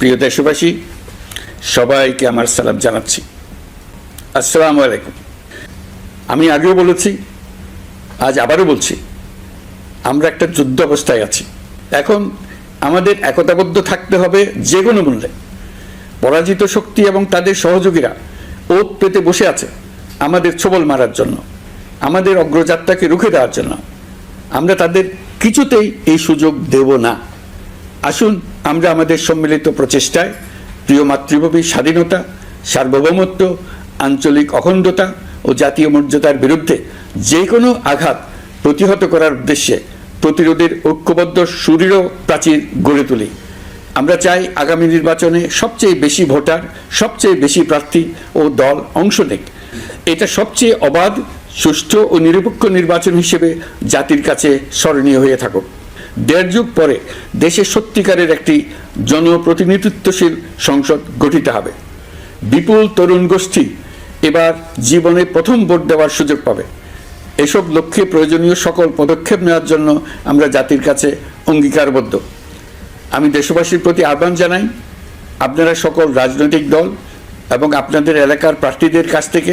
প্রিয় দেশবাসী, সবাইকে আমার সালাম জানাচ্ছি। আসসালামু আলাইকুম। আমি আগেও বলেছি, আজ আবারও বলছি, আমরা একটা যুদ্ধ অবস্থায় আছি। এখন আমাদের একতাবদ্ধ থাকতে হবে যে কোনো মূল্যে। পরাজিত শক্তি এবং তাদের সহযোগীরা ওত পেতে বসে আছে আমাদের ছোবল মারার জন্য, আমাদের অগ্রযাত্রাকে রুখে দেওয়ার জন্য। আমরা তাদের কিছুতেই এই সুযোগ দেব না। আসুন আমরা আমাদের সম্মিলিত প্রচেষ্টায় প্রিয় মাতৃভূমির স্বাধীনতা, সার্বভৌমত্ব, আঞ্চলিক অখণ্ডতা ও জাতীয় মর্যাদার বিরুদ্ধে যে কোনো আঘাত প্রতিহত করার উদ্দেশ্যে প্রতিরোধের ঐক্যবদ্ধ সুদৃঢ় প্রাচীর গড়ে তুলি। আমরা চাই আগামী নির্বাচনে সবচেয়ে বেশি ভোটার, সবচেয়ে বেশি প্রার্থী ও দল অংশ নেক। এটা সবচেয়ে অবাধ, সুষ্ঠু ও নিরপেক্ষ নির্বাচন হিসেবে জাতির কাছে স্মরণীয় হয়ে থাকুক। দেড় যুগ পরে দেশে সত্যিকারের একটি জনপ্রতিনিধিত্বশীল সংসদ গঠিত হবে। বিপুল তরুণ গোষ্ঠী এবার জীবনে প্রথম ভোট দেওয়ার সুযোগ পাবে। এসব লক্ষ্যে প্রয়োজনীয় সকল পদক্ষেপ নেওয়ার জন্য আমরা জাতির কাছে অঙ্গীকারবদ্ধ। আমি দেশবাসীর প্রতি আহ্বান জানাই, আপনারা সকল রাজনৈতিক দল এবং আপনাদের এলাকার প্রার্থীদের কাছ থেকে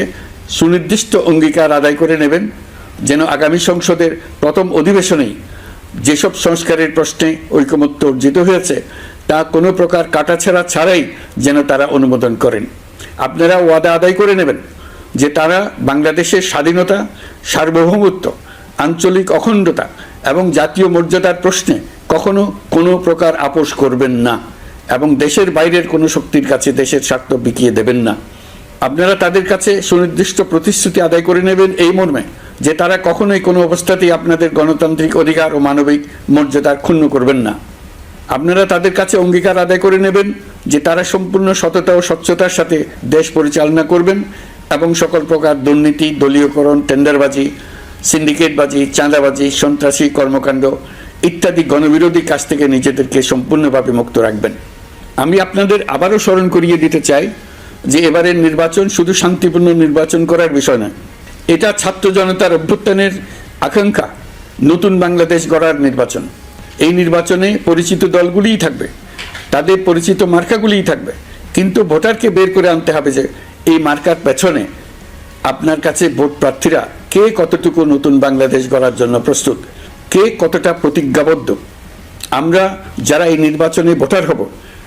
সুনির্দিষ্ট অঙ্গীকার আদায় করে নেবেন, যেন আগামী সংসদের প্রথম অধিবেশনেই যেসব সংস্কারের প্রশ্নে ঐকমত্য অর্জিত হয়েছে তা কোনো প্রকার কাটাছেঁড়া ছাড়াই যেন তারা অনুমোদন করেন। আপনারা ওয়াদা আদায় করে নেবেন যে তারা বাংলাদেশের স্বাধীনতা, সার্বভৌমত্ব, আঞ্চলিক অখণ্ডতা এবং জাতীয় মর্যাদার প্রশ্নে কখনো কোনো প্রকার আপোষ করবেন না এবং দেশের বাইরের কোনো শক্তির কাছে দেশের স্বার্থ বিকিয়ে দেবেন না। আপনারা তাদের কাছে সুনির্দিষ্ট প্রতিশ্রুতি আদায় করে নেবেন এই মর্মে যে তারা কখনোই কোনো অবস্থাতেই আপনাদের গণতান্ত্রিক অধিকার ও মানবিক মর্যাদা ক্ষুণ্ণ করবেন না। আপনারা তাদের কাছে অঙ্গীকার আদায় করে নেবেন যে তারা সম্পূর্ণ সততা ও স্বচ্ছতার সাথে দেশ পরিচালনা করবেন এবং সকল প্রকার দুর্নীতি, দলীয়করণ, টেন্ডারবাজি, সিন্ডিকেটবাজি, চাঁদাবাজি, সন্ত্রাসী কর্মকাণ্ড ইত্যাদি গণবিরোধী কাজ থেকে নিজেদেরকে সম্পূর্ণভাবে মুক্ত রাখবেন। আমি আপনাদের আবারও স্মরণ করিয়ে দিতে চাই যে এবারের নির্বাচন শুধু শান্তিপূর্ণ নির্বাচন করার বিষয় নয়, এটা ছাত্র জনতার অভ্যুত্থানের আকাঙ্ক্ষা, নতুন বাংলাদেশ গড়ার নির্বাচন। এই নির্বাচনে পরিচিত দলগুলিই থাকবে, তাদের পরিচিত মার্কাগুলিই থাকবে, কিন্তু ভোটারকে বের করে আনতে হবে যে এই মার্কার পেছনে আপনার কাছে ভোট প্রার্থীরা কে কতটুকু নতুন বাংলাদেশ গড়ার জন্য প্রস্তুত, কে কতটা প্রতিজ্ঞাবদ্ধ। আমরা যারা এই নির্বাচনে ভোটার হব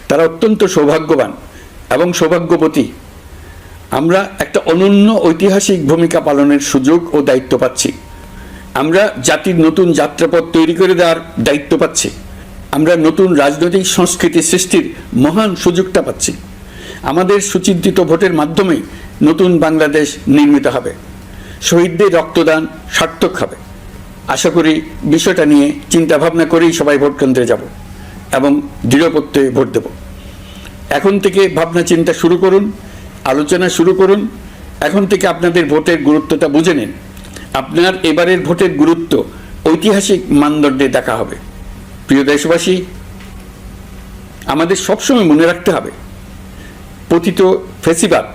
তারা অত্যন্ত সৌভাগ্যবান এবং সৌভাগ্যবতী। আমরা একটা অনন্য ঐতিহাসিক ভূমিকা পালনের সুযোগ ও দায়িত্ব পাচ্ছি। আমরা জাতির নতুন যাত্রাপথ তৈরি করে দেওয়ার দায়িত্ব পাচ্ছি। আমরা নতুন রাজনৈতিক সংস্কৃতি সৃষ্টির মহান সুযোগটা পাচ্ছি। আমাদের সুচিন্তিত ভোটের মাধ্যমে নতুন বাংলাদেশ নির্মিত হবে। শহীদদের রক্তদান সার্থক হবে। আশা করি বিষয়টা নিয়ে চিন্তা ভাবনা করেই সবাই ভোট কেন্দ্রে যাব এবং দৃঢ়প্রত্যয়ে ভোট দেব। এখন থেকে ভাবনা চিন্তা শুরু করুন, আলোচনা শুরু করুন। এখন থেকে আপনাদের ভোটের গুরুত্বটা বুঝে নিন। আপনার এবারের ভোটের গুরুত্ব ঐতিহাসিক মানদণ্ডে দেখা হবে। প্রিয় দেশবাসী, আমাদের সবসময় মনে রাখতে হবে, পতিত ফ্যাসিবাদ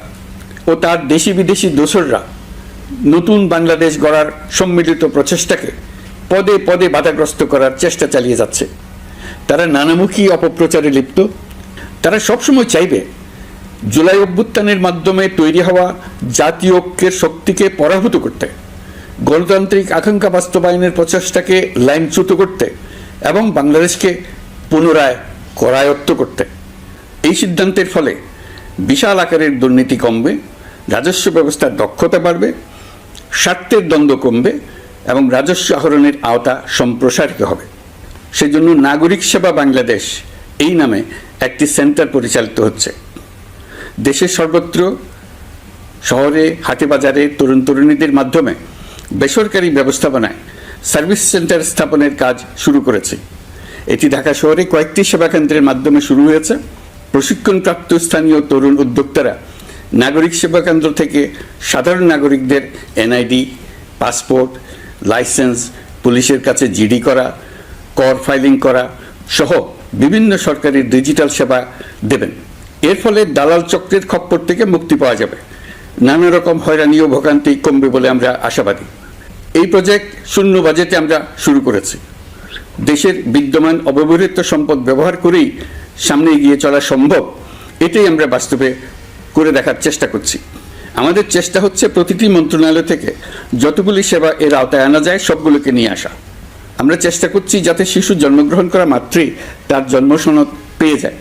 ও তার দেশি বিদেশি দোসররা নতুন বাংলাদেশ গড়ার সম্মিলিত প্রচেষ্টাকে পদে পদে বাধাগ্রস্ত করার চেষ্টা চালিয়ে যাচ্ছে। তারা নানামুখী অপপ্রচারে লিপ্ত। তারা সবসময় চাইবে জুলাই অভ্যুত্থানের মাধ্যমে তৈরি হওয়া জাতীয় ঐক্যের শক্তিকে পরাভূত করতে, গণতান্ত্রিক আকাঙ্ক্ষা বাস্তবায়নের প্রচেষ্টাকে লাইনচ্যুত করতে এবং বাংলাদেশকে পুনরায় করায়ত্ত করতে। এই সিদ্ধান্তের ফলে বিশাল আকারের দুর্নীতি কমবে, রাজস্ব ব্যবস্থার দক্ষতা বাড়বে, স্বার্থের দ্বন্দ্ব কমবে এবং রাজস্ব আহরণের আওতা সম্প্রসারিত হবে। সেজন্য নাগরিক সেবা বাংলাদেশ এই নামে একটি সেন্টার পরিচালিত হচ্ছে। দেশের সর্বত্র, শহরে, হাটে বাজারে তরুণ তরুণীদের মাধ্যমে বেসরকারি ব্যবস্থাপনায় সার্ভিস সেন্টার স্থাপনের কাজ শুরু করেছে। এটি ঢাকা শহরে কয়েকটি সেবা কেন্দ্রের মাধ্যমে শুরু হয়েছে। প্রশিক্ষণপ্রাপ্ত স্থানীয় তরুণ উদ্যোক্তারা নাগরিক সেবা কেন্দ্র থেকে সাধারণ নাগরিকদের এনআইডি, পাসপোর্ট, লাইসেন্স, পুলিশের কাছে জিডি করা, কর ফাইলিং করা সহ বিভিন্ন সরকারি ডিজিটাল সেবা দেবেন। এর ফলে দালাল চক্রের খপ্পর থেকে মুক্তি পাওয়া যাবে। নানা রকম হয়রানি ও ভোগান্তি কমবে বলে আমরা আশাবাদী। এই প্রজেক্ট শূন্য বাজেটে আমরা শুরু করেছি। দেশের বিদ্যমান অব্যবহৃত সম্পদ ব্যবহার করেই সামনে এগিয়ে চলা সম্ভব, এটাই আমরা বাস্তবে করে দেখার চেষ্টা করছি। আমাদের চেষ্টা হচ্ছে প্রতিটি মন্ত্রণালয় থেকে যতগুলি সেবা এর আওতায় আনা যায় সবগুলোকে নিয়ে আসা। আমরা চেষ্টা করছি যাতে শিশু জন্মগ্রহণ করা মাত্রই তার জন্ম সনদ পেয়ে যায়,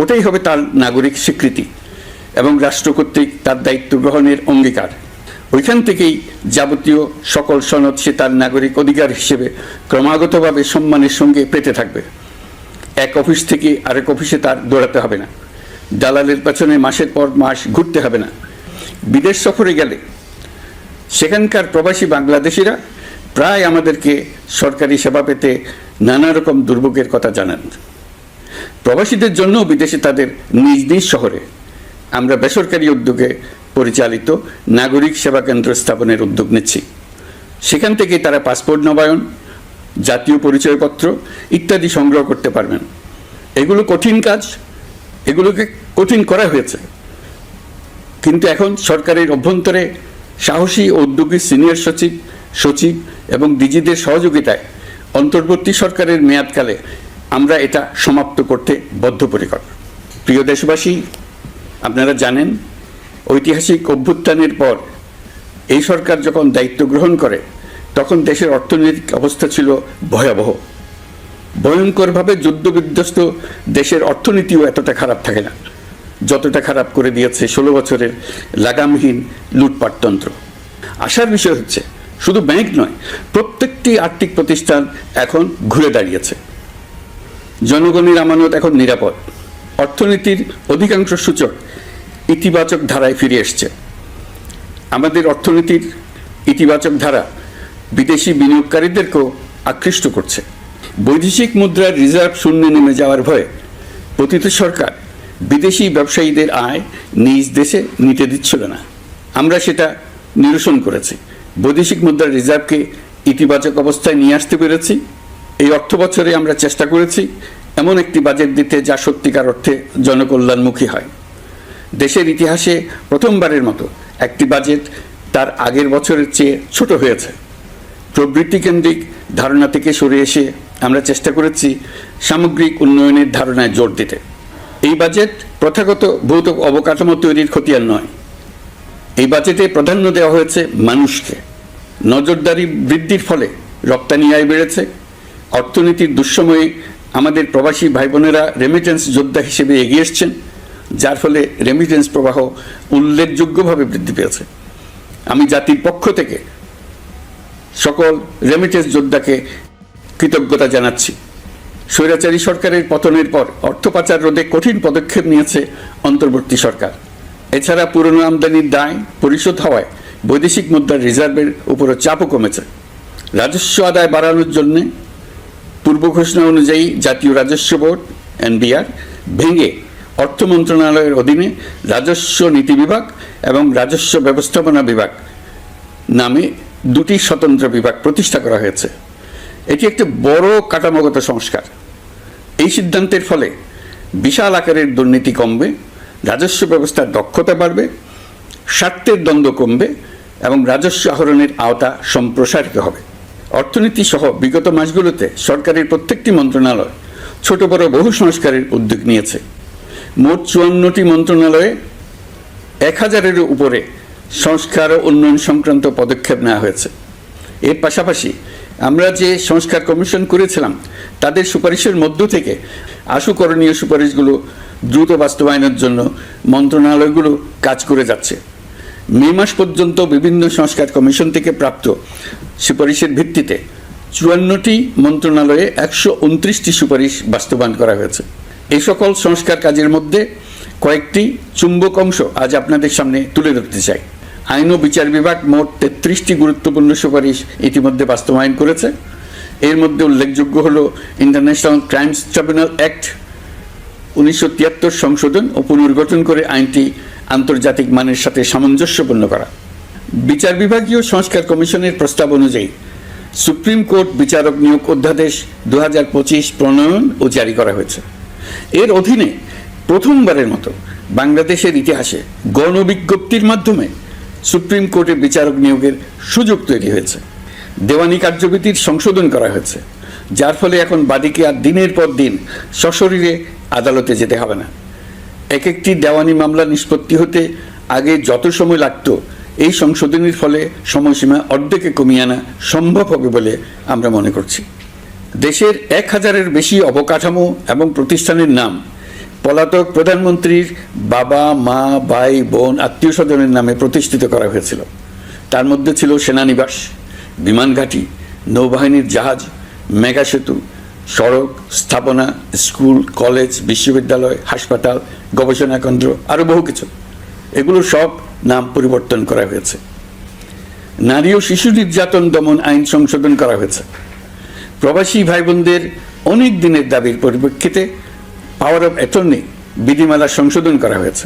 ওটাই হবে তার নাগরিক স্বীকৃতি এবং রাষ্ট্র কর্তৃক তার দায়িত্ব গ্রহণের অঙ্গীকার। ওইখান থেকেই যাবতীয় সকল সনদ সে তার নাগরিক অধিকার হিসেবে ক্রমাগতভাবে সম্মানের সঙ্গে পেতে থাকবে। এক অফিস থেকে আরেক অফিসে তার দৌড়াতে হবে না, দালালের পেছনে মাসের পর মাস ঘুরতে হবে না। বিদেশ সফরে গেলে সেখানকার প্রবাসী বাংলাদেশিরা প্রায় আমাদেরকে সরকারি সেবা পেতে নানা রকম দুর্ভোগের কথা জানান। প্রবাসীদের জন্য বিদেশে তাদের নিজ নিজ শহরে আমরা বেসরকারি উদ্যোগে পরিচালিত নাগরিক সেবা কেন্দ্র স্থাপনের উদ্যোগ নিচ্ছি। সেখান থেকে তারা পাসপোর্ট নবায়ন, জাতীয় পরিচয়পত্র ইত্যাদি সংগ্রহ করতে পারবেন। এগুলো কঠিন কাজ, এগুলোকে কঠিন করা হয়েছে, কিন্তু এখন সরকারের অভ্যন্তরে সাহসী ও উদ্যোগী সিনিয়র সচিব, সচিব এবং ডিজিদের সহযোগিতায় অন্তর্বর্তী সরকারের মেয়াদকালে আমরা এটা সমাপ্ত করতে বদ্ধপরিকর। প্রিয় দেশবাসী, আপনারা জানেন ঐতিহাসিক অভ্যুত্থানের পর এই সরকার যখন দায়িত্ব গ্রহণ করে তখন দেশের অর্থনৈতিক অবস্থা ছিল ভয়াবহ। ভয়ঙ্করভাবে যুদ্ধবিধ্বস্ত দেশের অর্থনীতিও এতটা খারাপ থাকে না যতটা খারাপ করে দিয়েছে 16 বছরের লাগামহীন লুটপাটতন্ত্র। আশার বিষয় হচ্ছে শুধু ব্যাংক নয়, প্রত্যেকটি আর্থিক প্রতিষ্ঠান এখন ঘুরে দাঁড়িয়েছে। জনগণের আমানত এখন নিরাপদ। অর্থনীতির অধিকাংশ সূচক ইতিবাচক ধারায় ফিরে এসছে। আমাদের অর্থনীতির ইতিবাচক ধারা বিদেশি বিনিয়োগকারীদেরকেও আকৃষ্ট করছে। বৈদেশিক মুদ্রার রিজার্ভ শূন্যে নেমে যাওয়ার ভয়ে পতিত সরকার বিদেশি ব্যবসায়ীদের আয় নিজ দেশে নিতে দিচ্ছিল না। আমরা সেটা নিরসন করেছি, বৈদেশিক মুদ্রার রিজার্ভকে ইতিবাচক অবস্থায় নিয়ে আসতে পেরেছি। এই অর্থ বছরে আমরা চেষ্টা করেছি এমন একটি বাজেট দিতে যা সত্যিকার অর্থে জনকল্যাণমুখী হয়। দেশের ইতিহাসে প্রথমবারের মতো একটি বাজেট তার আগের বছরের চেয়ে ছোট হয়েছে। প্রবৃত্তি কেন্দ্রিক ধারণা থেকে সরে এসে আমরা চেষ্টা করেছি সামগ্রিক উন্নয়নের ধারণায় জোর দিতে। এই বাজেট প্রথাগত ভৌত অবকাঠামো তৈরির খতিয়ান নয়। এই বাজেটে প্রাধান্য দেওয়া হয়েছে মানুষকে। নজরদারি বৃদ্ধির ফলে রপ্তানি আয় বেড়েছে। অর্থনীতির দুঃসময়ে আমাদের প্রবাসী ভাই বোনেরা রেমিটেন্স যোদ্ধা হিসেবে এগিয়ে এসছেন, যার ফলে রেমিটেন্স প্রবাহ উল্লেখযোগ্যভাবে বৃদ্ধি পেয়েছে। আমি জাতির পক্ষ থেকে সকল রেমিটেন্স যোদ্ধাকে কৃতজ্ঞতা জানাচ্ছি। স্বৈরাচারী সরকারের পতনের পর অর্থ পাচার রোধে কঠিন পদক্ষেপ নিয়েছে অন্তর্বর্তী সরকার। এছাড়া পুরনো আমদানির দায় পরিশোধ হওয়ায় বৈদেশিক মুদ্রার রিজার্ভের উপরও চাপও কমেছে। রাজস্ব আদায় বাড়ানোর জন্য পূর্ব ঘোষণা অনুযায়ী জাতীয় রাজস্ব বোর্ড NBR ভেঙে অর্থ মন্ত্রণালয়ের অধীনে রাজস্ব নীতি বিভাগ এবং রাজস্ব ব্যবস্থাপনা বিভাগ নামে দুটি স্বতন্ত্র বিভাগ প্রতিষ্ঠা করা হয়েছে। এটি একটি বড় কাঠামোগত সংস্কার। এই সিদ্ধান্তের ফলে বিশাল আকারের দুর্নীতি কমবে, রাজস্ব ব্যবস্থার দক্ষতা বাড়বে, স্বার্থের দ্বন্দ্ব কমবে এবং রাজস্ব আহরণের আওতা সম্প্রসারিত হবে। অর্থনীতি সহ বিগত মাসগুলোতে সরকারের প্রত্যেকটি মন্ত্রণালয় ছোট বড় বহু সংস্কারের উদ্যোগ নিয়েছে। মোট 54টি মন্ত্রণালয়ে 1000-এর উপরে সংস্কার ও উন্নয়ন সংক্রান্ত পদক্ষেপ নেওয়া হয়েছে। এর পাশাপাশি আমরা যে সংস্কার কমিশন করেছিলাম তাদের সুপারিশের মধ্য থেকে আশু করণীয় সুপারিশগুলো দ্রুত বাস্তবায়নের জন্য মন্ত্রণালয়গুলো কাজ করে যাচ্ছে। মে মাস পর্যন্ত বিভিন্ন সংস্কার কমিশন থেকে প্রাপ্ত সুপারিশের ভিত্তিতে 54টি মন্ত্রণালয়ে 129টি সুপারিশ বাস্তবায়ন করা হয়েছে। এই সকল সংস্কার কাজের মধ্যে কয়েকটি চুম্বক অংশ আজ আপনাদের সামনে তুলে ধরতে চাই। আইন ও বিচার বিভাগ মোট 33টি গুরুত্বপূর্ণ সুপারিশ ইতিমধ্যে বাস্তবায়ন করেছে। এর মধ্যে উল্লেখযোগ্য হল ইন্টারন্যাশনাল ক্রাইমস ট্রাইব্যুনাল অ্যাক্ট 1973 সংশোধন ও পুনর্গঠন করে আইনটি আন্তর্জাতিক মানের সাথে সামঞ্জস্যপূর্ণ করা। বিচার বিভাগীয় সংস্কার কমিশনের প্রস্তাব অনুযায়ী সুপ্রিম কোর্ট বিচারক নিয়োগ অধ্যাদেশ 2025 প্রণয়ন ও জারি করা হয়েছে। এর অধীনে প্রথমবারের মতো বাংলাদেশের ইতিহাসে গণবিজ্ঞপ্তির মাধ্যমে সুপ্রিম কোর্টে বিচারক নিয়োগের সুযোগ তৈরি হয়েছে। দেওয়ানি কার্যবিধির সংশোধন করা হয়েছে, যার ফলে এখন বাদীকে আর দিনের পর দিন সশরীরে আদালতে যেতে হবে না। এক একটি দেওয়ানি মামলা নিষ্পত্তি হতে আগে যত সময় লাগতো, এই সংশোধনীর ফলে সময়সীমা অর্ধেকে কমিয়ে আনা সম্ভব হবে বলে আমরা মনে করছি। দেশের 1000-এর বেশি অবকাঠামো এবং প্রতিষ্ঠানের নাম পলাতক প্রধানমন্ত্রীর বাবা, মা, ভাই, বোন, আত্মীয় স্বজনের নামে প্রতিষ্ঠিত করা হয়েছিল। তার মধ্যে ছিল সেনানিবাস, বিমান ঘাঁটি, নৌবাহিনীর জাহাজ, মেগা সেতু, সড়ক, স্থাপনা, স্কুল, কলেজ, বিশ্ববিদ্যালয়, হাসপাতাল, গবেষণা কেন্দ্র, আরও বহু কিছু। এগুলো সব নাম পরিবর্তন করা হয়েছে। নারী ও শিশু নির্যাতন দমন আইন সংশোধন করা হয়েছে। প্রবাসী ভাই বোনদের অনেক দিনের দাবির পরিপ্রেক্ষিতে পাওয়ার অফ অ্যাটর্নি বিধিমালা সংশোধন করা হয়েছে।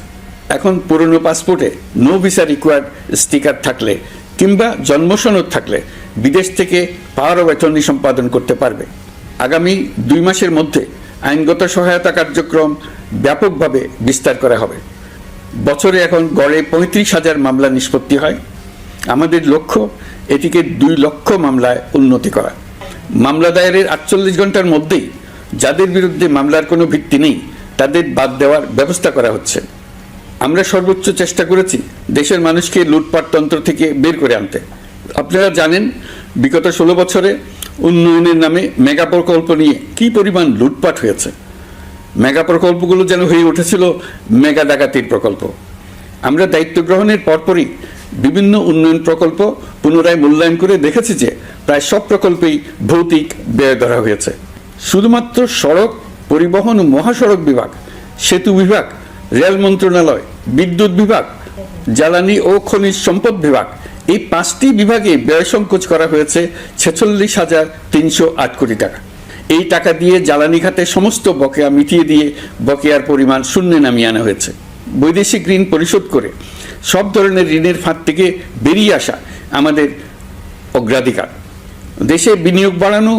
এখন পুরনো পাসপোর্টে নো ভিসা রিকোয়ার্ড স্টিকার থাকলে কিংবা জন্মসনদ থাকলে বিদেশ থেকে পাওয়ার অফ অ্যাটর্নি সম্পাদন করতে পারবে। আগামী 2 মাসের মধ্যে আইনগত সহায়তা কার্যক্রম ব্যাপকভাবে বিস্তার করা হবে। বছরে এখন গড়ে 35,000 মামলা নিষ্পত্তি হয়। আমাদের লক্ষ্য এটিকে 2 লক্ষ মামলায় উন্নতি করা। মামলা দায়েরের 48 ঘন্টার মধ্যেই যাদের বিরুদ্ধে মামলার কোনো ভিত্তি নেই তাদের বাদ দেওয়ার ব্যবস্থা করা হচ্ছে। আমরা সর্বোচ্চ চেষ্টা করেছি দেশের মানুষকে লুটপাটতন্ত্র থেকে বের করে আনতে। আপনারা জানেন, বিগত 16 বছরে উন্নয়নের নামে মেগা প্রকল্প নিয়ে কী পরিমাণ লুটপাট হয়েছে। মেগা প্রকল্পগুলো যেন হয়ে উঠেছিল মেগা ডাকাতির প্রকল্প। আমরা দায়িত্ব গ্রহণের পরপরই বিভিন্ন উন্নয়ন প্রকল্প পুনরায় মূল্যায়ন করে দেখেছি যে প্রায় সব প্রকল্পেই ভৌতিক ব্যয় ধরা হয়েছে। শুধুমাত্র সড়ক, পরিবহন ও মহাসড়ক বিভাগ, সেতু বিভাগ, রেল মন্ত্রণালয়, বিদ্যুৎ বিভাগ, জ্বালানি ও খনিজ সম্পদ বিভাগ, এই 5টি বিভাগে ব্যয় সংকোচ করা হয়েছে 46,308 কোটি টাকা। এই টাকা দিয়ে জ্বালানি খাতে সমস্ত বকেয়া মিটিয়ে দিয়ে বকেয়ার পরিমাণ শূন্যে নামিয়ে আনা হয়েছে। বৈদেশিক ঋণ পরিশোধ করে সব ধরনের ঋণের ফাঁদ থেকে বেরিয়ে আসা আমাদের অগ্রাধিকার। দেশে বিনিয়োগ বাড়ানো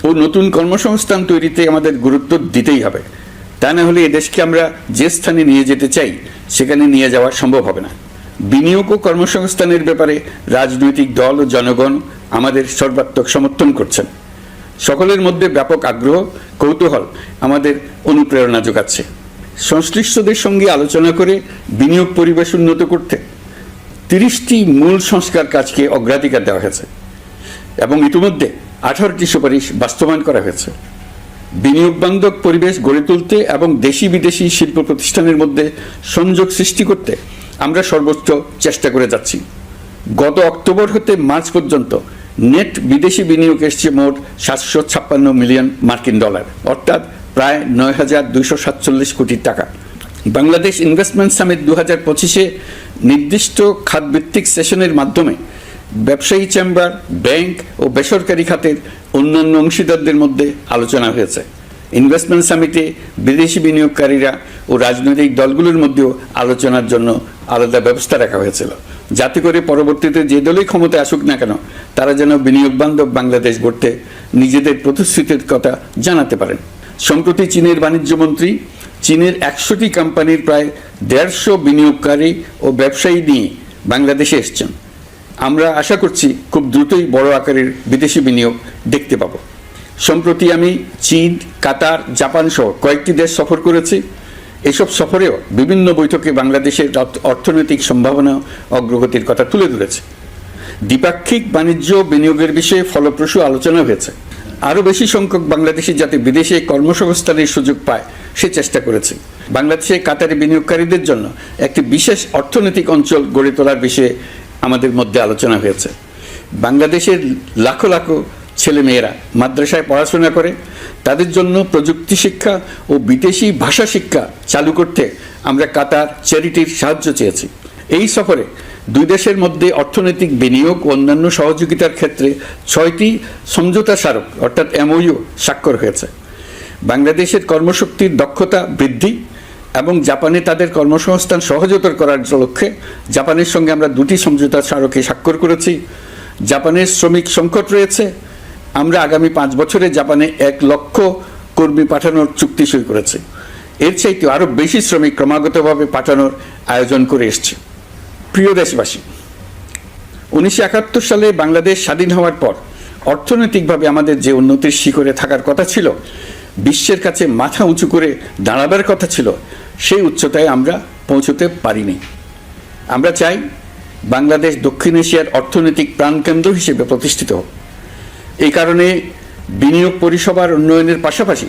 ও নতুন কর্মসংস্থান তৈরিতে আমাদের গুরুত্ব দিতেই হবে। তা না হলে এদেশকে আমরা যে স্থানে নিয়ে যেতে চাই সেখানে নিয়ে যাওয়া সম্ভব হবে না। বিনিয়োগ ও কর্মসংস্থানের ব্যাপারে রাজনৈতিক দল ও জনগণ আমাদের সর্বাত্মক সমর্থন করছেন। সকলের মধ্যে ব্যাপক আগ্রহ, কৌতূহল আমাদের অনুপ্রেরণা যোগাচ্ছে। সংশ্লিষ্টদের সঙ্গে আলোচনা করে বিনিয়োগ পরিবেশ উন্নত করতে 30টি মূল সংস্কার কাজকে অগ্রাধিকার দেওয়া হয়েছে এবং ইতিমধ্যে 18টি সুপারিশ বাস্তবায়ন করা হয়েছে। বিনিয়োগ বান্ধব পরিবেশ গড়ে তুলতে এবং দেশি বিদেশি শিল্প প্রতিষ্ঠানের মধ্যে সংযোগ সৃষ্টি করতে আমরা সর্বোচ্চ চেষ্টা করে যাচ্ছি। গত অক্টোবর হতে মার্চ পর্যন্ত নেট বিদেশি বিনিয়োগ এসছে মোট $756 মিলিয়ন, অর্থাৎ প্রায় 9,247 কোটি টাকা। বাংলাদেশ ইনভেস্টমেন্ট সামিট 2025-এ নির্দিষ্ট খাতভিত্তিক সেশনের মাধ্যমে ব্যবসায়ী চেম্বার, ব্যাংক ও বেসরকারি খাতের অন্যান্য অংশীদারদের মধ্যে আলোচনা হয়েছে। ইনভেস্টমেন্ট সামিটে বিদেশি বিনিয়োগকারীরা ও রাজনৈতিক দলগুলোর মধ্যেও আলোচনার জন্য আলাদা ব্যবস্থা রাখা হয়েছিল, যাতে করে পরবর্তীতে যে দলই ক্ষমতায় আসুক না কেন তারা যেন বিনিয়োগ বান্ধব বাংলাদেশ গড়তে নিজেদের প্রতিশ্রুতির কথা জানাতে পারেন। সম্প্রতি চীনের বাণিজ্য মন্ত্রী চীনের 100টি কোম্পানির প্রায় 150 বিনিয়োগকারী ও ব্যবসায়ী নিয়ে বাংলাদেশে এসছেন। আমরা আশা করছি খুব দ্রুতই বড় আকারের বিদেশি বিনিয়োগ দেখতে পাব। সম্প্রতি আমি চীন, কাতার, জাপান সহ কয়েকটি দেশ সফর করেছি। এসব সফরেও বিভিন্ন বৈঠকে বাংলাদেশের অর্থনৈতিক সম্ভাবনা অগ্রগতির কথা তুলে ধরেছে। দ্বিপাক্ষিক বাণিজ্য বিনিয়োগের বিষয়ে ফলপ্রসূ আলোচনা হয়েছে। আরও বেশি সংখ্যক বাংলাদেশি যাতে বিদেশে কর্মসংস্থানের সুযোগ পায় সে চেষ্টা করেছে। বাংলাদেশে কাতারি বিনিয়োগকারীদের জন্য একটি বিশেষ অর্থনৈতিক অঞ্চল গড়ে তোলার বিষয়ে আমাদের মধ্যে আলোচনা হয়েছে। বাংলাদেশের লাখো লাখো ছেলেমেয়েরা মাদ্রাসায় পড়াশোনা করে, তাদের জন্য প্রযুক্তি শিক্ষা ও বিদেশি ভাষা শিক্ষা চালু করতে আমরা কাতার চ্যারিটির সাহায্য চেয়েছি। এই সফরে 2 দেশের মধ্যে অর্থনৈতিক বিনিয়োগ ও অন্যান্য সহযোগিতার ক্ষেত্রে 6টি সমঝোতা স্মারক অর্থাৎ MOU স্বাক্ষর হয়েছে। বাংলাদেশের কর্মশক্তির দক্ষতা বৃদ্ধি এবং জাপানে তাদের কর্মসংস্থান সহজতর করার লক্ষ্যে জাপানের সঙ্গে আমরা 2টি সমঝোতা স্মারকে স্বাক্ষর করেছি। জাপানের শ্রমিক সংকট রয়েছে। আমরা আগামী 5 বছরে জাপানে 1 লক্ষ কর্মী পাঠানোর চুক্তি সই করেছি। এর চাইতে আরও বেশি শ্রমিক ক্রমাগতভাবে পাঠানোর আয়োজন করে এসছে। প্রিয় দেশবাসী, 1971 সালে বাংলাদেশ স্বাধীন হওয়ার পর অর্থনৈতিকভাবে আমাদের যে উন্নতির শিখরে থাকার কথা ছিল বিশ্বের কাছে মাথা উঁচু করে দাঁড়াবার কথা ছিল, সেই উচ্চতায় আমরা পৌঁছতে পারিনি। আমরা চাই বাংলাদেশ দক্ষিণ এশিয়ার অর্থনৈতিক প্রাণকেন্দ্র হিসেবে প্রতিষ্ঠিত হোক। এই কারণে বিনিয়োগ পরিষেবার উন্নয়নের পাশাপাশি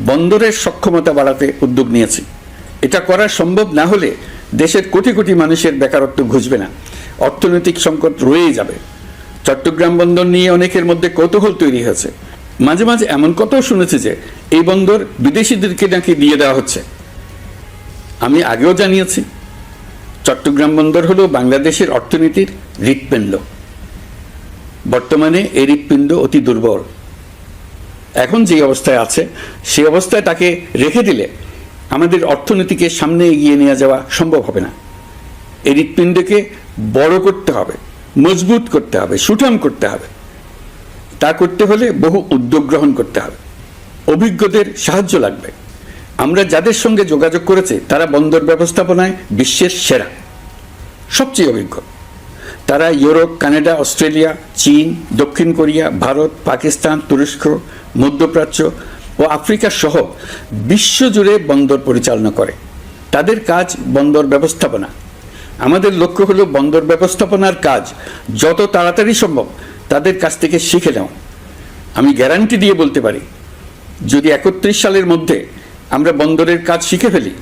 বন্দরের সক্ষমতা বাড়াতে উদ্যোগ নিয়েছি। এটা করা সম্ভব না হলে দেশের কোটি কোটি মানুষের বেকারত্ব ঘুচবে না, অর্থনৈতিক সংকট রয়েই যাবে। চট্টগ্রাম বন্দর নিয়ে অনেকের মধ্যে কৌতূহল তৈরি হয়েছে। মাঝে মাঝে এমন কথাও শুনেছি যে এই বন্দর বিদেশিদেরকে নাকি দিয়ে দেওয়া হচ্ছে। আমি আগেও জানিয়েছি, চট্টগ্রাম বন্দর হলো বাংলাদেশের অর্থনীতির হৃৎপিণ্ড। বর্তমানে এই হৃৎপিণ্ড অতি দুর্বল। এখন যে অবস্থায় আছে সেই অবস্থায় তাকে রেখে দিলে আমাদের অর্থনীতিকে সামনে এগিয়ে নিয়ে যাওয়া সম্ভব হবে না। এই হৃৎপিণ্ডকে বড় করতে হবে, মজবুত করতে হবে, সুঠাম করতে হবে। তা করতে হলে বহু উদ্যোগ গ্রহণ করতে হবে, অভিজ্ঞদের সাহায্য লাগবে। আমরা যাদের সঙ্গে যোগাযোগ করেছি তারা বন্দর ব্যবস্থাপনায় বিশ্বের সেরা, সবচেয়ে অভিজ্ঞ। তারা ইউরোপ, কানাডা, অস্ট্রেলিয়া, চীন, দক্ষিণ কোরিয়া, ভারত, পাকিস্তান, তুরস্ক, মধ্যপ্রাচ্য ও আফ্রিকা সহ বিশ্বজুড়ে বন্দর পরিচালনা করে। তাদের কাজ বন্দর ব্যবস্থাপনা। আমাদের লক্ষ্য হলো বন্দর ব্যবস্থাপনার কাজ যত তাড়াতাড়ি সম্ভব তাদের কাছ থেকে শিখে নেওয়া। আমি গ্যারান্টি দিয়ে বলতে পারি, যদি 31 সালের মধ্যে আমরা বন্দরের কাজ শিখে ফেলি,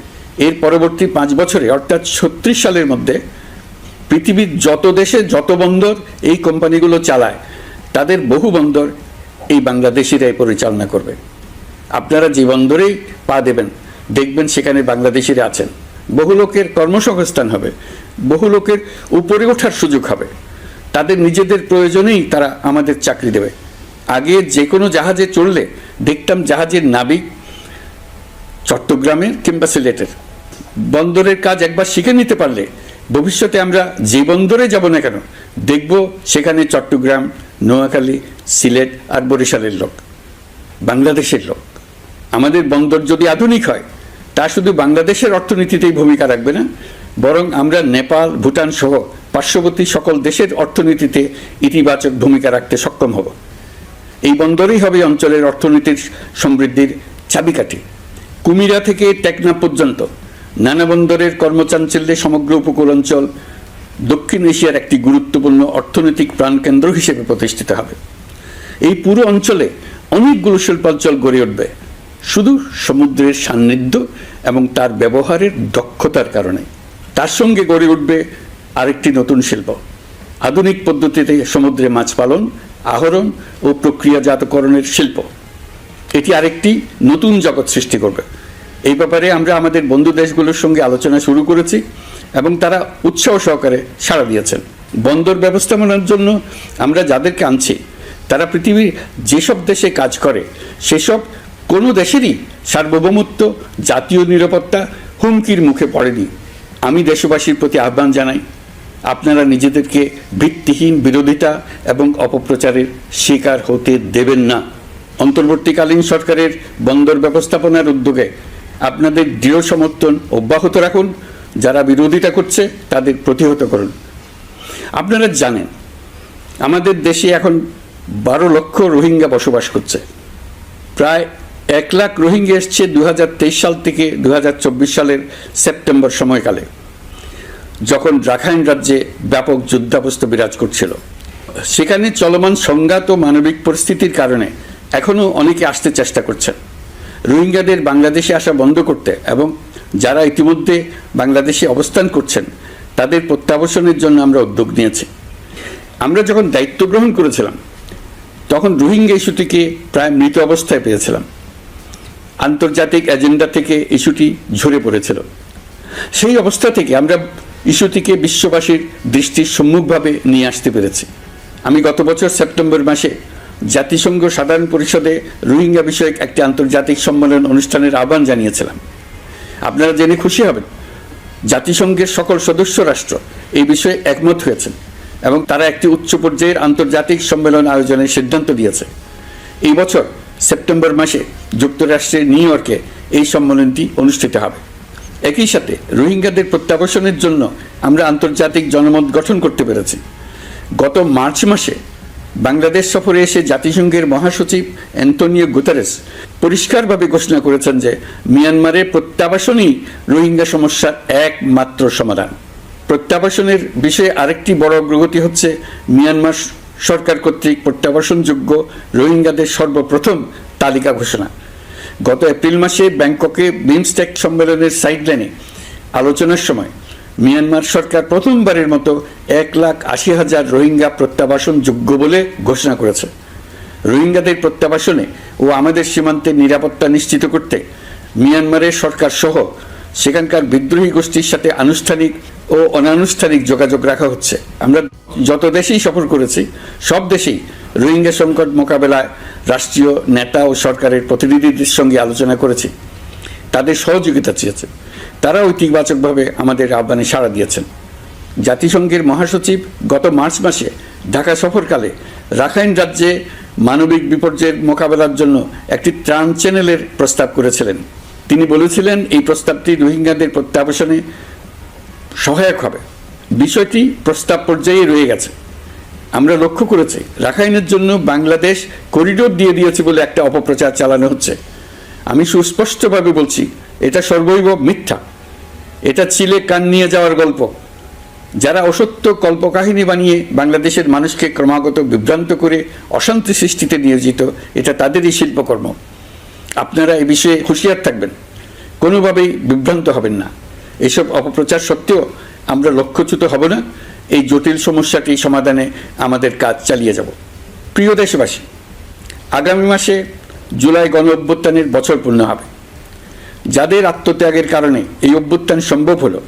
এর পরবর্তী 5 বছরে অর্থাৎ 36 সালের মধ্যে পৃথিবীর যত দেশে যত বন্দর এই কোম্পানিগুলো চালায় তাদের বহু বন্দর এই বাংলাদেশিরাই পরিচালনা করবে। আপনারা যে বন্দরেই পা দেবেন দেখবেন সেখানে বাংলাদেশিরা আছেন। বহু লোকের কর্মসংস্থান হবে, বহু লোকের উপরে ওঠার সুযোগ হবে। তাদের নিজেদের প্রয়োজনেই তারা আমাদের চাকরি দেবে। আগে যে কোনো জাহাজে চড়লে দেখতাম জাহাজের নাবিক চট্টগ্রামের কিংবা সিলেটের। বন্দরের কাজ একবার শিখে নিতে পারলে ভবিষ্যতে আমরা যে বন্দরে যাব না কেন দেখব সেখানে চট্টগ্রাম, নোয়াখালী, সিলেট আর বরিশালের লোক, বাংলাদেশের লোক। আমাদের বন্দর যদি আধুনিক হয় তা শুধু বাংলাদেশের অর্থনীতিতেই ভূমিকা রাখবে না, বরং আমরা নেপাল, ভুটান সহ পার্শ্ববর্তী সকল দেশের অর্থনীতিতে ইতিবাচক ভূমিকা রাখতে সক্ষম হব। এই বন্দরই হবে অঞ্চলের অর্থনীতির সমৃদ্ধির চাবিকাঠি। কুমিরা থেকে টেকনাফ পর্যন্ত নানা বন্দরের কর্মচাঞ্চল্যে সমগ্র উপকূল অঞ্চল দক্ষিণ এশিয়ার একটি গুরুত্বপূর্ণ অর্থনৈতিক প্রাণকেন্দ্র হিসেবে প্রতিষ্ঠিত হবে। এই পুরো অঞ্চলে অনেকগুলো শিল্পাঞ্চল গড়ে উঠবে শুধু সমুদ্রের সান্নিধ্য এবং তার ব্যবহারের দক্ষতার কারণে। তার সঙ্গে গড়ে উঠবে আরেকটি নতুন শিল্প, আধুনিক পদ্ধতিতে সমুদ্রে মাছ পালন, আহরণ ও প্রক্রিয়াজাতকরণের শিল্প। এটি আরেকটি নতুন জগৎ সৃষ্টি করবে। এই ব্যাপারে আমরা আমাদের বন্ধু দেশগুলোর সঙ্গে আলোচনা শুরু করেছি এবং তারা উৎসাহ সহকারে সাড়া দিয়েছেন। বন্দর ব্যবস্থাপনার জন্য আমরা যাদেরকে আনছি তারা পৃথিবীর যেসব দেশে কাজ করে সেসব কোনো দেশেরই সার্বভৌমত্ব, জাতীয় নিরাপত্তা হুমকির মুখে পড়েনি। আমি দেশবাসীর প্রতি আহ্বান জানাই, আপনারা নিজেদেরকে ভিত্তিহীন বিরোধিতা এবং অপপ্রচারের শিকার হতে দেবেন না। অন্তর্বর্তীকালীন সরকারের বন্দর ব্যবস্থাপনার উদ্যোগে আপনাদের দৃঢ় সমর্থন অব্যাহত রাখুন। যারা বিরোধিতা করছে তাদের প্রতিহত করুন। আপনারা জানেন আমাদের দেশে এখন 12 লক্ষ রোহিঙ্গা বসবাস করছে। প্রায় 1 লাখ রোহিঙ্গা এসছে 2023 সাল থেকে 2024 সালের সেপ্টেম্বর সময়কালে, যখন রাখাইন রাজ্যে ব্যাপক যুদ্ধাবস্থা বিরাজ করছিল। সেখানে চলমান সংঘাত ও মানবিক পরিস্থিতির কারণে এখনও অনেকে আসতে চেষ্টা করছেন। রোহিঙ্গাদের বাংলাদেশে আসা বন্ধ করতে এবং যারা ইতিমধ্যে বাংলাদেশে অবস্থান করছেন তাদের প্রত্যাবাসনের জন্য আমরা উদ্যোগ নিয়েছি। আমরা যখন দায়িত্ব গ্রহণ করেছিলাম তখন রোহিঙ্গা ইস্যুটিকে প্রায় মৃত অবস্থায় পেয়েছিলাম। আন্তর্জাতিক এজেন্ডা থেকে ইস্যুটি ঝরে পড়েছিল। সেই অবস্থা থেকে আমরা ইস্যুটিকে বিশ্ববাসীর দৃষ্টির সম্মুখভাবে নিয়ে আসতে পেরেছি। আমি গত বছর সেপ্টেম্বর মাসে জাতিসংঘ সাধারণ পরিষদে রোহিঙ্গা বিষয়ক একটি আন্তর্জাতিক সম্মেলন অনুষ্ঠানের আহ্বান জানিয়েছিলাম। আপনারা জেনে খুশি হবেন, জাতিসংঘের সকল সদস্য রাষ্ট্র এই বিষয়ে একমত হয়েছেন এবং তারা একটি উচ্চ পর্যায়ের আন্তর্জাতিক সম্মেলন আয়োজনের সিদ্ধান্ত দিয়েছে। এই বছর সেপ্টেম্বর মাসে যুক্তরাষ্ট্রের নিউ ইয়র্কে এই সম্মেলনটি অনুষ্ঠিত হবে। একই সাথে রোহিঙ্গাদের প্রত্যাবাসনের জন্য আমরা আন্তর্জাতিক জনমত গঠন করতে পেরেছি। গত মার্চ মাসে বাংলাদেশ সফরে এসে জাতিসংঘের মহাসচিব অ্যান্টোনিও গুতেরেস পরিষ্কারভাবে ঘোষণা করেছেন যে মিয়ানমারের প্রত্যাবাসনই রোহিঙ্গা সমস্যার একমাত্র সমাধান। প্রত্যাবাসনের বিষয়ে আরেকটি বড় অগ্রগতি হচ্ছে মিয়ানমার সরকার কর্তৃক প্রত্যাবাসনযোগ্য রোহিঙ্গাদের সর্বপ্রথম তালিকা ঘোষণা। গত এপ্রিল মাসে ব্যাংককে বিমস্টেক সম্মেলনের সাইডলাইনে আলোচনার সময় মিয়ানমার সরকার প্রথমবারের মতো 1,80,000 রোহিঙ্গা প্রত্যাবাসন যোগ্য বলে ঘোষণা করেছে। রোহিঙ্গাদের প্রত্যাবাসনে ও আমাদের সীমান্তের নিরাপত্তা নিশ্চিত করতে মিয়ানমারের সরকার সহ সেখানকার বিদ্রোহী গোষ্ঠীর সাথে আনুষ্ঠানিক ও অনানুষ্ঠানিক যোগাযোগ রাখা হচ্ছে। আমরা যত দেশেই সফর করেছি সব দেশেই রোহিঙ্গা সংকট মোকাবেলায় রাষ্ট্রীয় নেতা ও সরকারের প্রতিনিধিদের সঙ্গে আলোচনা করেছি, তাদের সহযোগিতা চেয়েছে। তারা ইতিবাচকভাবে আমাদের আহ্বানে সাড়া দিয়েছেন। জাতিসংঘের মহাসচিব গত মার্চ মাসে ঢাকা সফরকালে রাখাইন রাজ্যে মানবিক বিপর্যয়ের মোকাবেলার জন্য একটি ত্রাণ চ্যানেলের প্রস্তাব করেছিলেন। তিনি বলেছিলেন এই প্রস্তাবটি রোহিঙ্গাদের প্রত্যাবাসনে সহায়ক হবে। বিষয়টি প্রস্তাব পর্যায়ে রয়ে গেছে। আমরা লক্ষ্য করেছি রাখাইনের জন্য বাংলাদেশ করিডোর দিয়ে দিয়েছে বলে একটা অপপ্রচার চালানো হচ্ছে। আমি সুস্পষ্টভাবে বলছি, এটা সর্বৈব মিথ্যা। এটা চিলে কান নিয়ে যাওয়ার গল্প। যারা অসত্য কল্পকাহিনী বানিয়ে বাংলাদেশের মানুষকে ক্রমাগত বিভ্রান্ত করে অশান্তি সৃষ্টিতে নিয়োজিত, এটা তাদেরই শিল্পকর্ম। আপনারা এ বিষয়ে হুঁশিয়ার থাকবেন, কোনোভাবেই বিভ্রান্ত হবেন না। এসব অপপ্রচার সত্ত্বেও আমরা লক্ষ্যচ্যুত হব না। এই জটিল সমস্যাটি সমাধানে আমাদের কাজ চালিয়ে যাব। প্রিয় দেশবাসী, আগামী মাসে জুলাই গণ অভ্যুত্থানের বছর পূর্ণ হবে। যাদের আত্মত্যাগের কারণে এই অভ্যুত্থান সম্ভব হলো,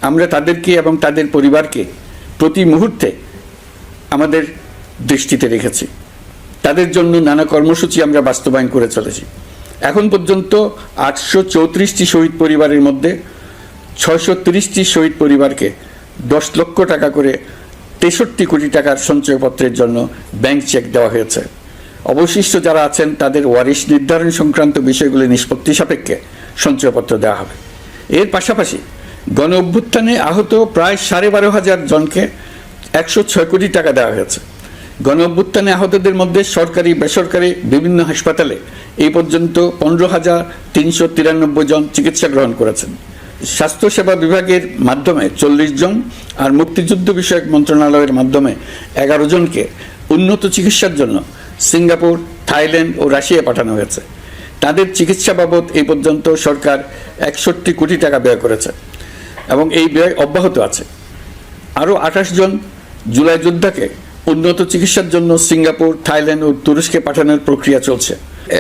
আমরা তাদেরকে এবং তাদের পরিবারকে প্রতি মুহূর্তে আমাদের দৃষ্টিতে রেখেছি। তাদের জন্য নানা কর্মসূচি আমরা বাস্তবায়ন করে চলেছি। এখন পর্যন্ত 834টি শহীদ পরিবারের মধ্যে 630টি শহীদ পরিবারকে 10 লক্ষ টাকা করে 63 কোটি টাকার সঞ্চয়পত্রের জন্য ব্যাংক চেক দেওয়া হয়েছে। অবশিষ্ট যারা আছেন তাদের ওয়ারিশ নির্ধারণ সংক্রান্ত বিষয়গুলি নিষ্পত্তি সাপেক্ষে সঞ্চয়পত্র দেওয়া হবে। এর পাশাপাশি গণ অভ্যুত্থানে আহত প্রায় 12,500 জনকে 106 কোটি টাকা দেওয়া হয়েছে। গণ অভ্যুত্থানে আহতদের মধ্যে সরকারি বেসরকারি বিভিন্ন হাসপাতালে এই পর্যন্ত 15,393 জন চিকিৎসা গ্রহণ করেছেন। স্বাস্থ্যসেবা বিভাগের মাধ্যমে 40 জন আর মুক্তিযুদ্ধ বিষয়ক মন্ত্রণালয়ের মাধ্যমে 11 জনকে উন্নত চিকিৎসার জন্য সিঙ্গাপুর, থাইল্যান্ড ও রাশিয়া পাঠানো হয়েছে। তাদের চিকিৎসা বাবদ এই পর্যন্ত সরকার 61 কোটি টাকা ব্যয় করেছে এবং এই ব্যয় অব্যাহত আছে। আরও 28 জন জুলাই যোদ্ধাকে উন্নত চিকিৎসার জন্য সিঙ্গাপুর, থাইল্যান্ড ও তুরস্কে পাঠানোর প্রক্রিয়া চলছে।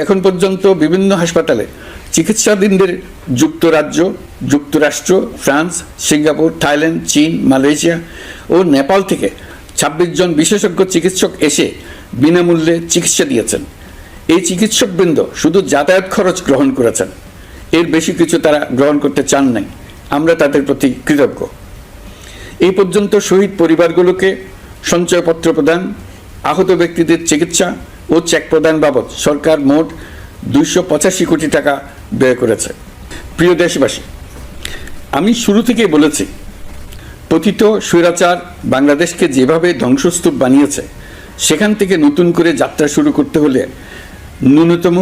এখন পর্যন্ত বিভিন্ন হাসপাতালে চিকিৎসাধীনদের যুক্তরাজ্য, যুক্তরাষ্ট্র, ফ্রান্স, সিঙ্গাপুর, থাইল্যান্ড, চীন, মালয়েশিয়া ও নেপাল থেকে 26 জন বিশেষজ্ঞ চিকিৎসক এসে বিনামূল্যে চিকিৎসা দিয়েছেন। এই চিকিৎসকবৃন্দ শুধু যাতায়াত খরচ গ্রহণ করেছেন, এর বেশি কিছু তারা গ্রহণ করতে চান নাই। আমরা তাদের প্রতি কৃতজ্ঞ। এই পর্যন্ত শহীদ পরিবারগুলোকে সঞ্চয়পত্র প্রদান, আহত ব্যক্তিদের চিকিৎসা ও চেক প্রদান বাবদ সরকার মোট 285 কোটি টাকা ব্যয় করেছে। প্রিয় দেশবাসী, আমি শুরু থেকেই বলেছি, পতিত স্বৈরাচার বাংলাদেশকে যেভাবে ধ্বংসস্তূপ বানিয়েছে, সেখান থেকে নতুন করে যাত্রা শুরু করতে হলে ন্যূনতম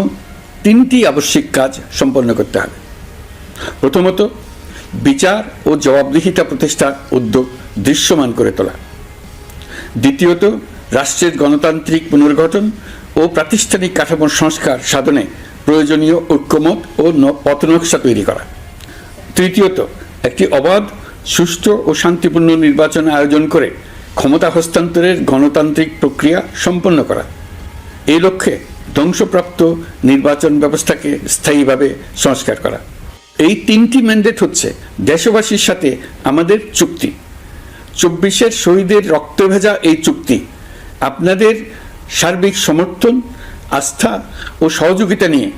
3টি আবশ্যিক কাজ সম্পন্ন করতে হবে। প্রথমত, বিচার ও জবাবদিহিতা প্রতিষ্ঠার উদ্যোগ দৃশ্যমান করে তোলা। দ্বিতীয়ত, রাষ্ট্রের গণতান্ত্রিক পুনর্গঠন ও প্রাতিষ্ঠানিক কাঠামোর সংস্কার সাধনে প্রয়োজনীয় ঐক্যমত ও পথনকশা তৈরি করা। তৃতীয়ত, একটি অবাধ, সুষ্ঠু ও শান্তিপূর্ণ নির্বাচন আয়োজন করে ক্ষমতা হস্তান্তরের গণতান্ত্রিক প্রক্রিয়া সম্পন্ন করা। এই লক্ষ্যে ধ্বংসপ্রাপ্ত নির্বাচন ব্যবস্থাকে স্থায়ীভাবে সংস্কার করা। এই 3টি ম্যান্ডেট হচ্ছে দেশবাসীর সাথে আমাদের চুক্তি। 24-এর শহীদের রক্ত ভেজা এই চুক্তি আপনাদের সার্বিক সমর্থন, আস্থা ও সহযোগিতা নিয়ে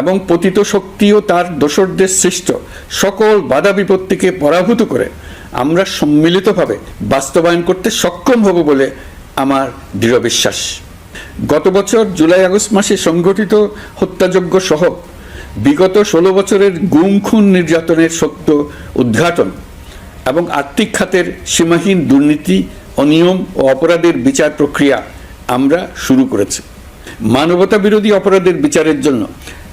এবং পতিত শক্তি ও তার দোসরদের সৃষ্ট সকল বাধা বিপত্তিকে পরাভূত করে আমরা সম্মিলিতভাবে বাস্তবায়ন করতে সক্ষম হব বলে আমার দৃঢ় বিশ্বাস। গত বছর জুলাই-আগস্ট মাসে সংঘটিত হত্যাযজ্ঞ সহ বিগত 16 বছরের গুম, খুন, নির্যাতনের সত্য উদ্ঘাটন এবং আর্থিক খাতের সীমাহীন দুর্নীতি, অনিয়ম ও অপরাধের বিচার প্রক্রিয়া আমরা শুরু করেছি। মানবতা বিরোধী অপরাধের বিচারের জন্য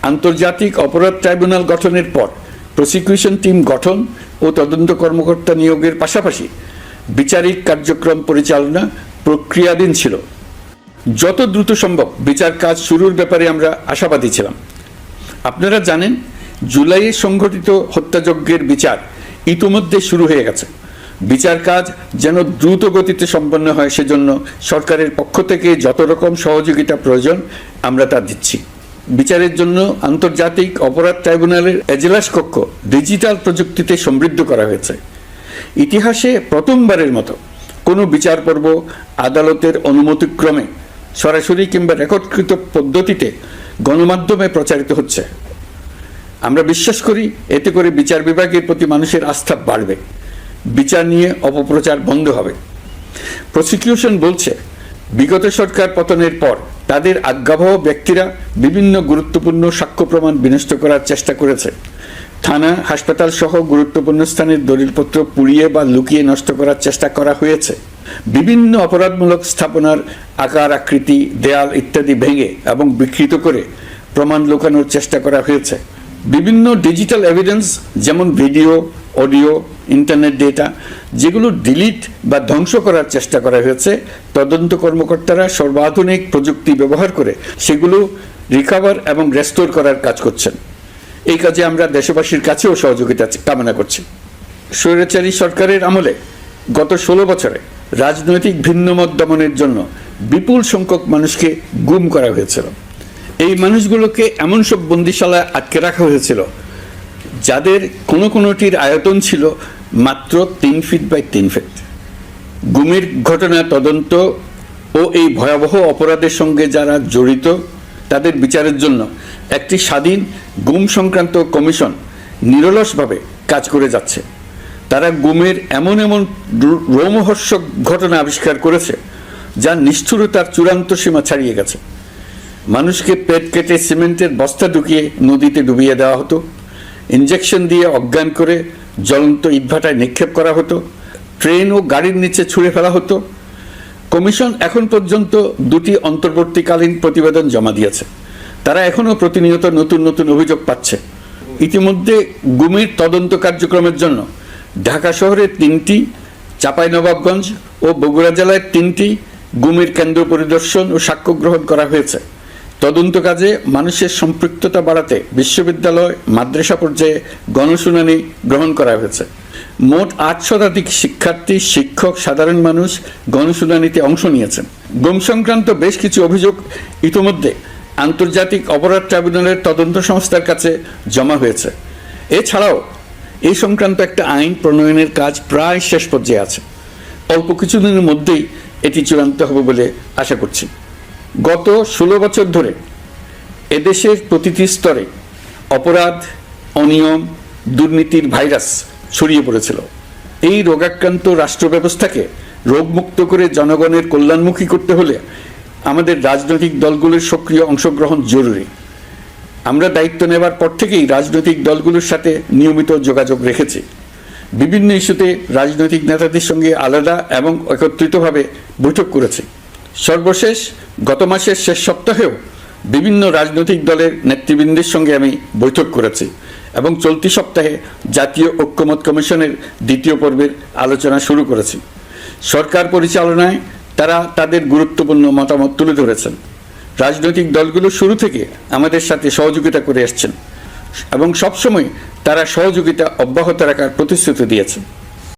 আন্তর্জাতিক অপরাধ ট্রাইব্যুনাল গঠনের পর প্রসিকিউশন টিম গঠন ও তদন্ত কর্মকর্তা নিয়োগের পাশাপাশি বিচারিক কার্যক্রম পরিচালনা প্রক্রিয়াধীন ছিল। যত দ্রুত সম্ভব বিচার কাজ শুরুর ব্যাপারে আমরা আশাবাদী ছিলাম। আপনারা জানেন, জুলাইয়ে সংঘটিত হত্যাযজ্ঞের বিচার ইতিমধ্যে শুরু হয়ে গেছে। বিচার কাজ যেন দ্রুত গতিতে সম্পন্ন হয়, সেজন্য সরকারের পক্ষ থেকে যত রকম সহযোগিতা প্রয়োজন আমরা তা দিচ্ছি। বিচারের জন্য আন্তর্জাতিক অপরাধ ট্রাইব্যুনালের এজলাস কক্ষ ডিজিটাল প্রযুক্তিতে সমৃদ্ধ করা হয়েছে। ইতিহাসে প্রথমবারের মতো কোনো বিচার পর্ব আদালতের অনুমতিক্রমে সরাসরি কিংবা রেকর্ডকৃত পদ্ধতিতে গণমাধ্যমে প্রচারিত হচ্ছে। আমরা বিশ্বাস করি এতে করে বিচার বিভাগের প্রতি মানুষের আস্থা বাড়বে, বিচার নিয়ে অপপ্রচার বন্ধ হবে। প্রসিকিউশন বলছে, বিগত সরকার পতনের পর তাদের আজ্ঞাবহ ব্যক্তিরা বিভিন্ন গুরুত্বপূর্ণ সাক্ষ্য প্রমাণ বিনষ্ট করার চেষ্টা করেছে। থানা, হাসপাতাল সহ গুরুত্বপূর্ণ স্থানের দলিলপত্র পুড়িয়ে বা লুকিয়ে নষ্ট করার চেষ্টা করা হয়েছে। বিভিন্ন অপরাধমূলক স্থাপনার আকার, আকৃতি, দেয়াল ইত্যাদি ভেঙে এবং বিকৃত করে প্রমাণ লুকানোর চেষ্টা করা হয়েছে। বিভিন্ন ডিজিটাল এভিডেন্স যেমন ভিডিও, অডিও, ইন্টারনেট ডেটা, যেগুলো ডিলিট বা ধ্বংস করার চেষ্টা করা হয়েছে, তদন্ত কর্মকর্তারা সর্বাধুনিক প্রযুক্তি ব্যবহার করে সেগুলো রিকভার এবং রেস্টোর করার কাজ করছেন। এই কাজে আমরা দেশবাসীর কাছেও সহযোগিতা কামনা করছি। স্বৈরাচারী সরকারের আমলে গত 16 বছরে রাজনৈতিক ভিন্নমত দমনের জন্য বিপুল সংখ্যক মানুষকে গুম করা হয়েছিল। এই মানুষগুলোকে এমন সব বন্দিশালায় আটকে রাখা হয়েছিল যাদের কোনোটির আয়তন ছিল মাত্র 3 ফিট বাই 3 ফিট। গুমের ঘটনা তদন্ত ও এই ভয়াবহ অপরাধের সঙ্গে যারা জড়িত তাদের বিচারের জন্য একটি স্বাধীন গুম সংক্রান্ত কমিশন নিরলসভাবে কাজ করে যাচ্ছে। তারা গুমের এমন রোমহর্ষক ঘটনা আবিষ্কার করেছে যা নিষ্ঠুরতার চূড়ান্ত সীমা ছাড়িয়ে গেছে। মানুষকে পেট কেটে সিমেন্টের বস্তা ঢুকিয়ে নদীতে ডুবিয়ে দেওয়া হতো, ইঞ্জেকশন দিয়ে অজ্ঞান করে জ্বলন্ত ইটভাটায় নিক্ষেপ করা হতো, ট্রেন ও গাড়ির নিচে ছুঁড়ে ফেলা হতো। কমিশন এখন পর্যন্ত 2টি অন্তর্বর্তীকালীন প্রতিবেদন জমা দিয়েছে। তারা এখনও প্রতিনিয়ত নতুন অভিযোগ পাচ্ছে। ইতিমধ্যে গুমের তদন্ত কার্যক্রমের জন্য ঢাকা শহরে 3টি, চাঁপাইনবাবগঞ্জ ও বগুড়া জেলায় 3টি গুমের কেন্দ্র পরিদর্শন ও সাক্ষ্য গ্রহণ করা হয়েছে। তদন্ত কাজে মানুষের সম্পৃক্ততা বাড়াতে বিশ্ববিদ্যালয়, মাদ্রাসা পর্যায়ে গণশুনানি গ্রহণ করা হয়েছে। মোট 8 শতাধিক শিক্ষার্থী, শিক্ষক, সাধারণ মানুষ গণশুনানিতে অংশ নিয়েছেন। গুম সংক্রান্ত বেশ কিছু অভিযোগ ইতিমধ্যে আন্তর্জাতিক অপরাধ ট্রাইব্যুনালের তদন্ত সংস্থার কাছে জমা হয়েছে। এছাড়াও এই সংক্রান্ত একটা আইন প্রণয়নের কাজ প্রায় শেষ পর্যায়ে আছে। অল্প কিছুদিনের মধ্যেই এটি চূড়ান্ত হবে বলে আশা করছি। গত 16 বছর ধরে এদেশের প্রতিটি স্তরে অপরাধ, অনিয়ম, দুর্নীতির ভাইরাস ছড়িয়ে পড়েছিল। এই রোগাক্রান্ত রাষ্ট্র ব্যবস্থাকে রোগমুক্ত করে জনগণের কল্যাণমুখী করতে হলে আমাদের রাজনৈতিক দলগুলোর সক্রিয় অংশগ্রহণ জরুরি। আমরা দায়িত্ব নেবার পর থেকেই রাজনৈতিক দলগুলোর সাথে নিয়মিত যোগাযোগ রেখেছি। বিভিন্ন ইস্যুতে রাজনৈতিক নেতাদের সঙ্গে আলাদা এবং একত্রিতভাবে বৈঠক করেছি। সর্বশেষ গত মাসের শেষ সপ্তাহেও বিভিন্ন রাজনৈতিক দলের নেতৃবৃন্দের সঙ্গে আমি বৈঠক করেছি এবং চলতি সপ্তাহে জাতীয় ঐক্যমত কমিশনের 2য় পর্বের আলোচনা শুরু করেছি। সরকার পরিচালনায় তারা তাদের গুরুত্বপূর্ণ মতামত তুলে ধরেছেন। রাজনৈতিক দলগুলো শুরু থেকে আমাদের সাথে সহযোগিতা করে আসছেন এবং সবসময় তারা সহযোগিতা অব্যাহত রাখার প্রতিশ্রুতি দিয়েছেন।